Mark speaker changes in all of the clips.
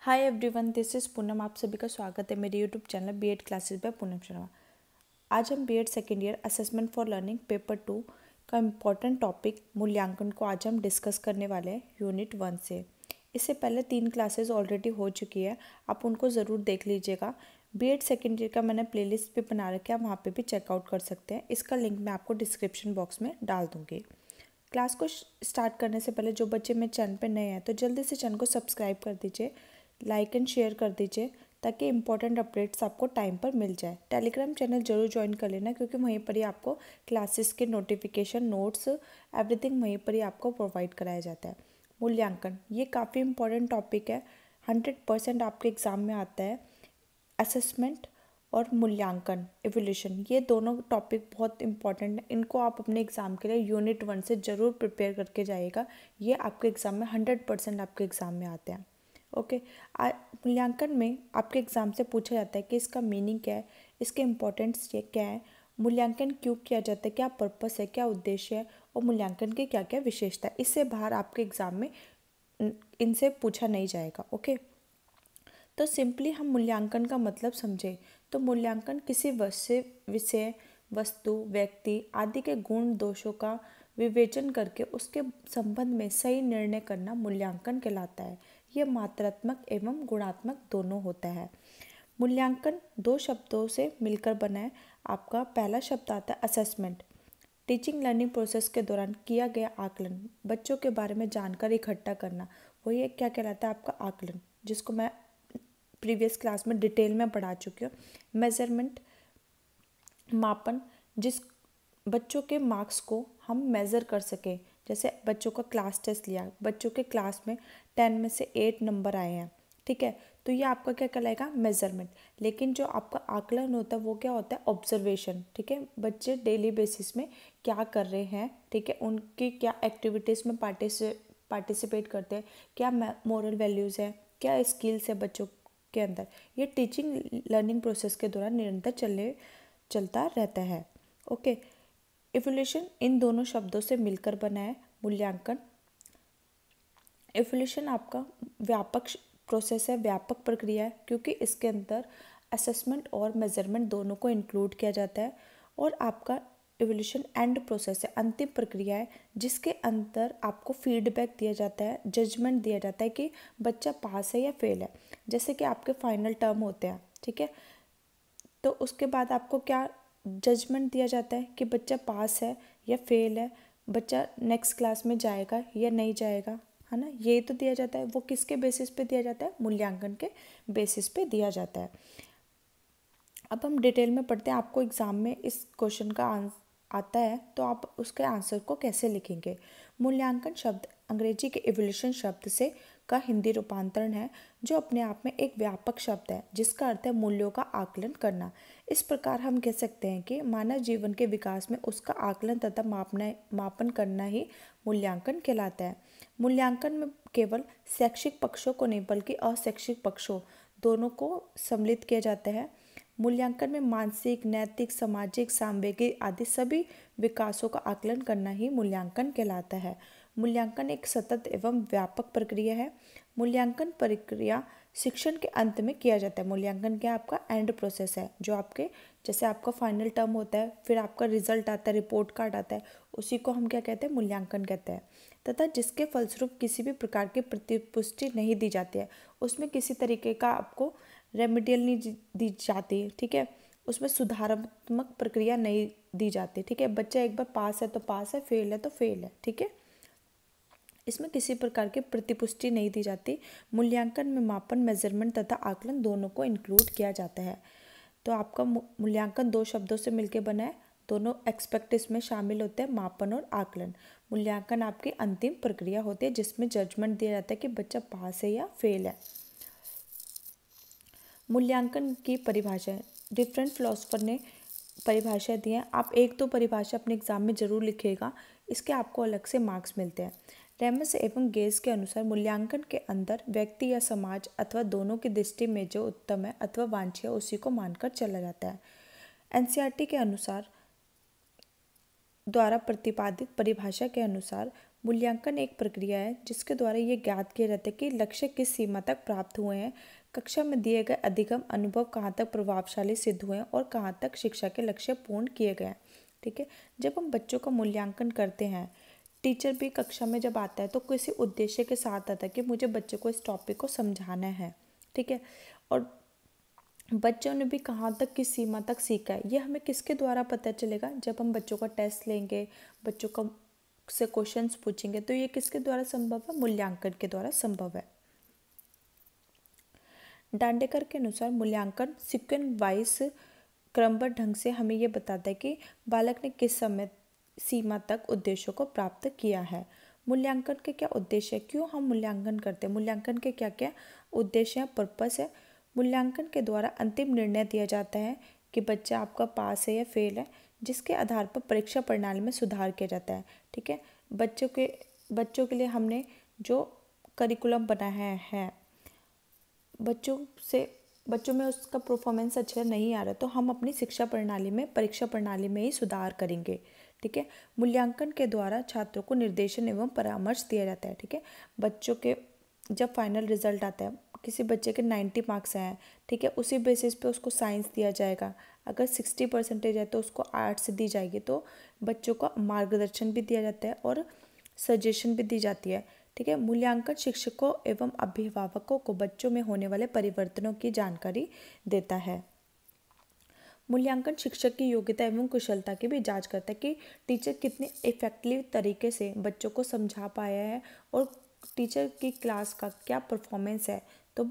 Speaker 1: Hi everyone, this is Poonam. आप सभी का स्वागत है मेरे YouTube channel BEd classes by Poonam Sharma. आज हम BEd second year assessment for learning paper 2 का इम्पॉर्टेंट टॉपिक मूल्यांकन को आज हम डिस्कस करने वाले हैं यूनिट 1 से। इससे पहले 3 क्लासेस ऑलरेडी हो चुकी है, आप उनको ज़रूर देख लीजिएगा। बीएड सेकेंड ईयर का मैंने प्लेलिस्ट भी बना रखा है, वहाँ पे भी चेकआउट कर सकते हैं। इसका लिंक मैं आपको डिस्क्रिप्शन बॉक्स में डाल दूँगी। क्लास को स्टार्ट करने से पहले जो बच्चे मेरे चैनल पे नए हैं तो जल्दी से चैनल को सब्सक्राइब कर दीजिए, लाइक एंड शेयर कर दीजिए ताकि इंपॉर्टेंट अपडेट्स आपको टाइम पर मिल जाए। टेलीग्राम चैनल जरूर ज्वाइन कर लेना क्योंकि वहीं पर ही आपको क्लासेस के नोटिफिकेशन, नोट्स, एवरीथिंग वहीं पर ही आपको प्रोवाइड कराया जाता है। मूल्यांकन ये काफ़ी इंपॉर्टेंट टॉपिक है, 100% आपके एग्ज़ाम में आता है। असेसमेंट और मूल्यांकन, इवोल्यूशन, ये दोनों टॉपिक बहुत इंपॉर्टेंट हैं। इनको आप अपने एग्ज़ाम के लिए यूनिट 1 से ज़रूर प्रिपेयर करके जाइएगा। ये आपके एग्ज़ाम में 100% आपके एग्ज़ाम में आते हैं। ओके। मूल्यांकन में आपके एग्ज़ाम से पूछा जाता है कि इसका मीनिंग क्या है, इसके इम्पोर्टेंस क्या है, मूल्यांकन क्यों किया जाता है, क्या पर्पस है, क्या उद्देश्य है और मूल्यांकन की क्या क्या विशेषता है। इससे बाहर आपके एग्ज़ाम में इनसे पूछा नहीं जाएगा। ओके। तो सिंपली हम मूल्यांकन का मतलब समझें तो मूल्यांकन किसी विषय, वस्तु, व्यक्ति आदि के गुण दोषों का विवेचन करके उसके संबंध में सही निर्णय करना मूल्यांकन कहलाता है। यह मात्रात्मक एवं गुणात्मक दोनों होता है। मूल्यांकन 2 शब्दों से मिलकर बना है। आपका पहला शब्द आता है असेसमेंट। टीचिंग लर्निंग प्रोसेस के दौरान किया गया आकलन, बच्चों के बारे में जानकारी इकट्ठा करना, वही एक क्या कहलाता है आपका आकलन, जिसको मैं प्रीवियस क्लास में डिटेल में पढ़ा चुकी हूँ। मेजरमेंट, मापन, जिस बच्चों के मार्क्स को हम मेज़र कर सकें। जैसे बच्चों का क्लास टेस्ट लिया, बच्चों के क्लास में 10 में से 8 नंबर आए हैं, ठीक है, तो ये आपका क्या कहलाएगा, मेजरमेंट। लेकिन जो आपका आकलन होता है वो क्या होता है, ऑब्जर्वेशन। ठीक है, बच्चे डेली बेसिस में क्या कर रहे हैं, ठीक है, उनकी क्या एक्टिविटीज़ में पार्टिसिपेट करते हैं, क्या मोरल वैल्यूज़ है, क्या स्किल्स है बच्चों के अंदर। ये टीचिंग लर्निंग प्रोसेस के दौरान निरंतर चलता रहता है। ओके। इवोल्यूशन इन दोनों शब्दों से मिलकर बना है मूल्यांकन। इवोल्यूशन आपका व्यापक प्रोसेस है, व्यापक प्रक्रिया है, क्योंकि इसके अंदर असेसमेंट और मेजरमेंट दोनों को इंक्लूड किया जाता है। और आपका इवोल्यूशन एंड प्रोसेस है, अंतिम प्रक्रिया है, जिसके अंदर आपको फीडबैक दिया जाता है, जजमेंट दिया जाता है कि बच्चा पास है या फेल है। जैसे कि आपके फाइनल टर्म होते हैं, ठीक है, तो उसके बाद आपको क्या जजमेंट दिया जाता है कि बच्चा पास है या फेल है, बच्चा नेक्स्ट क्लास में जाएगा या नहीं जाएगा, है ना। ये तो दिया जाता है। वो किसके बेसिस पे दिया जाता है, मूल्यांकन के बेसिस पे दिया जाता है। अब हम डिटेल में पढ़ते हैं। आपको एग्ज़ाम में इस क्वेश्चन का आता है तो आप उसके आंसर को कैसे लिखेंगे। मूल्यांकन शब्द अंग्रेजी के इवोल्यूशन शब्द से का हिंदी रूपांतरण है, जो अपने आप में एक व्यापक शब्द है जिसका अर्थ है मूल्यों का आकलन करना। इस प्रकार हम कह सकते हैं कि मानव जीवन के विकास में उसका आकलन तथा मापन करना ही मूल्यांकन कहलाता है। मूल्यांकन में केवल शैक्षिक पक्षों को नहीं बल्कि अशैक्षिक पक्षों दोनों को सम्मिलित किया जाता है। मूल्यांकन में मानसिक, नैतिक, सामाजिक, सांवेगिक आदि सभी विकासों का आकलन करना ही मूल्यांकन कहलाता है। मूल्यांकन एक सतत एवं व्यापक प्रक्रिया है। मूल्यांकन प्रक्रिया शिक्षण के अंत में किया जाता है। मूल्यांकन क्या आपका एंड प्रोसेस है, जो आपके जैसे आपका फाइनल टर्म होता है, फिर आपका रिजल्ट आता है, रिपोर्ट कार्ड आता है, उसी को हम क्या कहते हैं, मूल्यांकन कहते हैं। तथा जिसके फलस्वरूप किसी भी प्रकार की प्रतिपुष्टि नहीं दी जाती है, उसमें किसी तरीके का आपको रेमेडियल नहीं दी जाती, ठीक है, उसमें सुधारात्मक प्रक्रिया नहीं दी जाती। ठीक है, बच्चा एक बार पास है तो पास है, फेल है तो फेल है, ठीक है, इसमें किसी प्रकार की प्रतिपुष्टि नहीं दी जाती। मूल्यांकन में मापन, मेजरमेंट तथा आकलन दोनों को इंक्लूड किया जाता है। तो आपका मूल्यांकन 2 शब्दों से मिलकर बना है, दोनों एक्सपेक्ट इसमें शामिल होते हैं, मापन और आकलन। मूल्यांकन आपकी अंतिम प्रक्रिया होती है जिसमें जजमेंट दिया जाता है कि बच्चा पास है या फेल है। मूल्यांकन की परिभाषा, डिफरेंट फिलोसफर ने परिभाषा दी है। आप एक तो परिभाषा अपने एग्जाम में जरूर लिखिएगा, इसके आपको अलग से मार्क्स मिलते हैं। रेमस एवं गेज के अनुसार मूल्यांकन के अंदर व्यक्ति या समाज अथवा दोनों की दृष्टि में जो उत्तम है अथवा वांछनीय उसी को मानकर चला जाता है। एनसीईआरटी के अनुसार द्वारा प्रतिपादित परिभाषा के अनुसार मूल्यांकन एक प्रक्रिया है जिसके द्वारा ये ज्ञात किया जाता है कि लक्ष्य किस सीमा तक प्राप्त हुए हैं, कक्षा में दिए गए अधिगम अनुभव कहाँ तक प्रभावशाली सिद्ध हुए हैं और कहाँ तक शिक्षा के लक्ष्य पूर्ण किए गए हैं। ठीक है, जब हम बच्चों का मूल्यांकन करते हैं, टीचर भी कक्षा में जब आता है तो किसी उद्देश्य के साथ आता है कि मुझे बच्चे को इस टॉपिक को समझाना है। ठीक है, और बच्चों ने भी कहाँ तक किस सीमा तक सीखा है, ये हमें किसके द्वारा पता चलेगा? जब हम बच्चों का टेस्ट लेंगे, बच्चों का से क्वेश्चंस पूछेंगे, तो ये किसके द्वारा संभव है? मूल्यांकन के द्वारा संभव है। दांडेकर के अनुसार मूल्यांकन सीक्वेंस वाइज क्रमबद्ध ढंग से हमें ये बताता है कि बालक ने किस समय सीमा तक उद्देश्यों को प्राप्त किया है। मूल्यांकन के क्या उद्देश्य है, क्यों हम मूल्यांकन करते हैं, मूल्यांकन के क्या क्या उद्देश्य हैं, पर्पस है। मूल्यांकन के द्वारा अंतिम निर्णय दिया जाता है कि बच्चा आपका पास है या फेल है, जिसके आधार पर परीक्षा प्रणाली में सुधार किया जाता है। ठीक है, बच्चों के लिए हमने जो करिकुलम बनाया है, बच्चों में उसका परफॉर्मेंस अच्छा नहीं आ रहा तो हम अपनी शिक्षा प्रणाली में, परीक्षा प्रणाली में ही सुधार करेंगे। ठीक है, मूल्यांकन के द्वारा छात्रों को निर्देशन एवं परामर्श दिया जाता है। ठीक है, बच्चों के जब फाइनल रिजल्ट आता है, किसी बच्चे के 90 मार्क्स आए हैं, ठीक है, उसी बेसिस पे उसको साइंस दिया जाएगा। अगर 60% है तो उसको आर्ट्स दी जाएगी। तो बच्चों को मार्गदर्शन भी दिया जाता है और सजेशन भी दी जाती है। ठीक है, मूल्यांकन शिक्षकों एवं अभिभावकों को बच्चों में होने वाले परिवर्तनों की जानकारी देता है। मूल्यांकन शिक्षक की योग्यता एवं कुशलता की भी जांच करता है कि टीचर कितने इफेक्टिव तरीके से बच्चों को समझा पाया है और टीचर की क्लास का क्या परफॉर्मेंस है। तो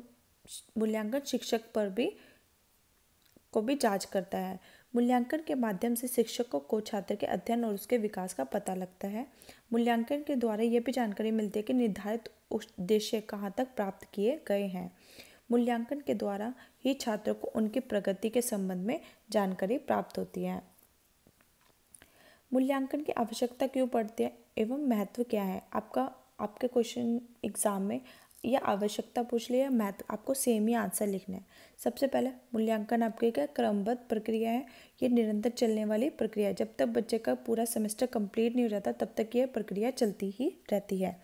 Speaker 1: मूल्यांकन शिक्षक पर भी जांच करता है। मूल्यांकन के माध्यम से शिक्षकों को छात्र के अध्ययन और उसके विकास का पता लगता है। मूल्यांकन के द्वारा यह भी जानकारी मिलती है कि निर्धारित उद्देश्य कहाँ तक प्राप्त किए गए हैं। मूल्यांकन के द्वारा ही छात्रों को उनकी प्रगति के संबंध में जानकारी प्राप्त होती है। मूल्यांकन की आवश्यकता क्यों पड़ती है एवं महत्व क्या है? आपके क्वेश्चन एग्जाम में यह आवश्यकता पूछ लिया, महत्व, आपको सेम ही आंसर लिखना है। सबसे पहले मूल्यांकन आपके क्या क्रमबद्ध प्रक्रिया है, ये निरंतर चलने वाली प्रक्रिया है। जब तक बच्चे का पूरा सेमेस्टर कंप्लीट नहीं हो जाता तब तक यह प्रक्रिया चलती ही रहती है।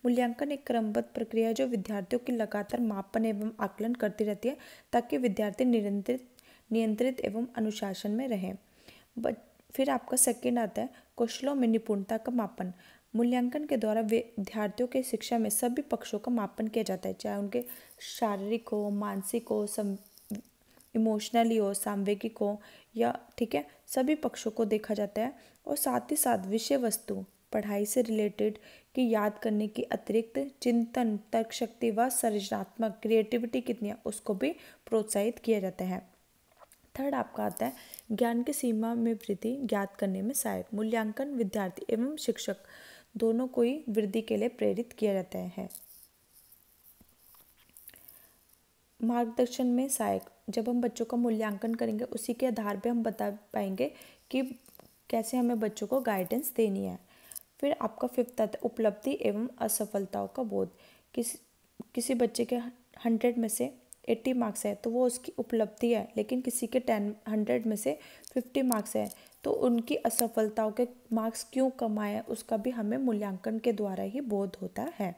Speaker 1: मूल्यांकन एक क्रमबद्ध प्रक्रिया है जो विद्यार्थियों की लगातार मापन एवं आकलन करती रहती है ताकि विद्यार्थी नियंत्रित एवं अनुशासन में रहें। फिर आपका सेकंड आता है कौशलों में निपुणता का मापन। मूल्यांकन के द्वारा विद्यार्थियों के शिक्षा में सभी पक्षों का मापन किया जाता है, चाहे उनके शारीरिक हो, मानसिक हो, इमोशनली हो, सांवेगिक हो, या ठीक है, सभी पक्षों को देखा जाता है। और साथ ही साथ विषय वस्तु, पढ़ाई से रिलेटेड की याद करने की अतिरिक्त चिंतन, तर्क शक्ति व सृजनात्मक क्रिएटिविटी कितनी है उसको भी प्रोत्साहित किया जाता है। थर्ड आपका आता है ज्ञान की सीमा में वृद्धि ज्ञात करने में सहायक। मूल्यांकन विद्यार्थी एवं शिक्षक दोनों को ही वृद्धि के लिए प्रेरित किया जाता है। मार्गदर्शन में सहायक, जब हम बच्चों का मूल्यांकन करेंगे उसी के आधार पर हम बता पाएंगे कि कैसे हमें बच्चों को गाइडेंस देनी है। फिर आपका फिफ्थ आता है उपलब्धि एवं असफलताओं का बोध। किसी बच्चे के 100 में से 80 मार्क्स है तो वो उसकी उपलब्धि है, लेकिन किसी के 100 में से 50 मार्क्स है तो उनकी असफलताओं के मार्क्स क्यों कम आए उसका भी हमें मूल्यांकन के द्वारा ही बोध होता है।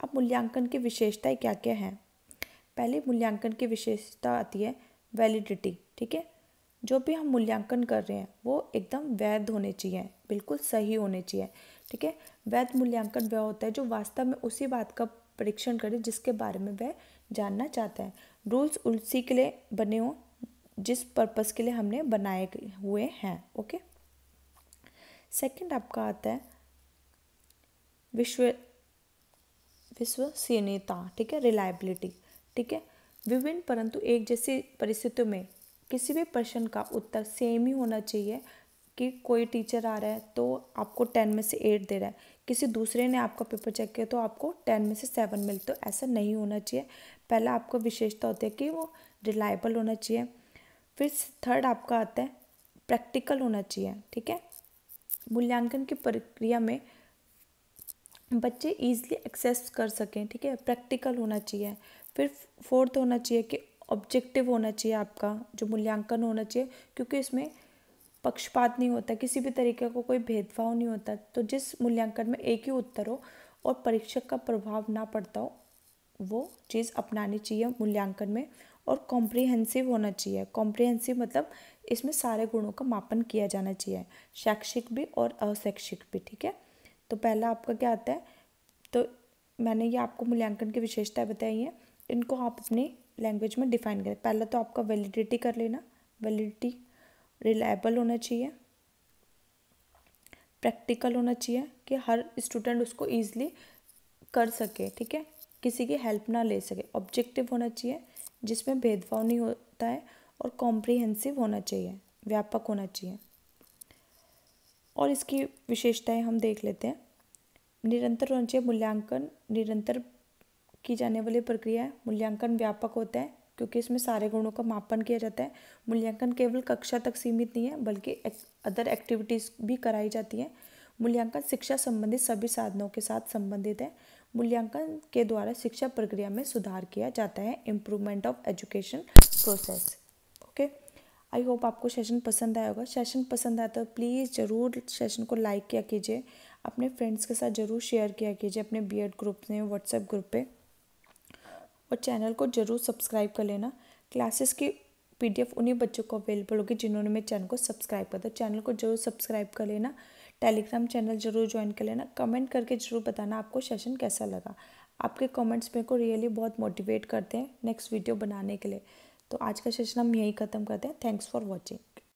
Speaker 1: अब मूल्यांकन की विशेषताएं क्या क्या हैं? पहले मूल्यांकन की विशेषता आती है वैलिडिटी। ठीक है, जो भी हम मूल्यांकन कर रहे हैं वो एकदम वैध होने चाहिए, बिल्कुल सही होने चाहिए। ठीक है, वैध मूल्यांकन वह होता है जो वास्तव में उसी बात का परीक्षण करे जिसके बारे में वह जानना चाहता है। रूल्स उसी के लिए बने हों जिस पर्पस के लिए हमने बनाए हुए हैं। ओके, सेकंड आपका आता है विश्वसनीयता। ठीक है, रिलायबिलिटी। ठीक है, विभिन्न परंतु एक जैसी परिस्थितियों में किसी भी प्रश्न का उत्तर सेम ही होना चाहिए। कि कोई टीचर आ रहा है तो आपको 10 में से 8 दे रहा है, किसी दूसरे ने आपका पेपर चेक किया तो आपको 10 में से 7 मिले, तो ऐसा नहीं होना चाहिए। पहला आपका विशेषता होती है कि वो रिलायबल होना चाहिए। फिर थर्ड आपका आता है प्रैक्टिकल होना चाहिए। ठीक है, मूल्यांकन की प्रक्रिया में बच्चे ईजिली एक्सेस कर सकें। ठीक है, प्रैक्टिकल होना चाहिए। फिर फोर्थ होना चाहिए कि ऑब्जेक्टिव होना चाहिए आपका जो मूल्यांकन होना चाहिए, क्योंकि इसमें पक्षपात नहीं होता, किसी भी तरीके का कोई भेदभाव नहीं होता। तो जिस मूल्यांकन में एक ही उत्तर हो और परीक्षक का प्रभाव ना पड़ता हो, वो चीज़ अपनानी चाहिए मूल्यांकन में। और कॉम्प्रिहेंसिव होना चाहिए। कॉम्प्रिहेंसिव मतलब इसमें सारे गुणों का मापन किया जाना चाहिए, शैक्षिक भी और अशैक्षिक भी। ठीक है, तो पहला आपका क्या आता है, तो मैंने ये आपको मूल्यांकन की विशेषताएं बताई हैं, इनको आप अपनी लैंग्वेज में डिफाइन करें। पहला तो आपका वैलिडिटी कर लेना। वैलिडिटी रिलायबल होना चाहिए, प्रैक्टिकल होना चाहिए कि हर स्टूडेंट उसको ईजिली कर सके, ठीक है, किसी की हेल्प ना ले सके। ऑब्जेक्टिव होना चाहिए, जिसमें भेदभाव नहीं होता है। और कॉम्प्रिहेंसिव होना चाहिए, व्यापक होना चाहिए। और इसकी विशेषताएं हम देख लेते हैं। निरंतर होना चाहिए। मूल्यांकन निरंतर की जाने वाली प्रक्रिया है। मूल्यांकन व्यापक होता है क्योंकि इसमें सारे गुणों का मापन किया जाता है। मूल्यांकन केवल कक्षा तक सीमित नहीं है, बल्कि अदर एक्टिविटीज़ भी कराई जाती हैं। मूल्यांकन शिक्षा संबंधित सभी साधनों के साथ संबंधित है। मूल्यांकन के द्वारा शिक्षा प्रक्रिया में सुधार किया जाता है, improvement of education process. Okay, I hope आपको सेशन पसंद आया होगा। सेशन पसंद आया तो प्लीज़ ज़रूर सेशन को लाइक किया कीजिए, अपने फ्रेंड्स के साथ ज़रूर शेयर किया कीजिए, अपने बीएड ग्रुप में, व्हाट्सएप ग्रुप पे। और चैनल को ज़रूर सब्सक्राइब कर लेना। क्लासेस की पीडीएफ उन्हीं बच्चों को अवेलेबल होगी जिन्होंने मेरे चैनल को सब्सक्राइब कर दिया। चैनल को जरूर सब्सक्राइब कर लेना। टेलीग्राम चैनल जरूर ज्वाइन कर लेना। कमेंट करके ज़रूर बताना आपको सेशन कैसा लगा। आपके कमेंट्स मेरे को रियली बहुत मोटिवेट करते हैं नेक्स्ट वीडियो बनाने के लिए। तो आज का सेशन हम यहीं ख़त्म करते हैं। Thanks for watching.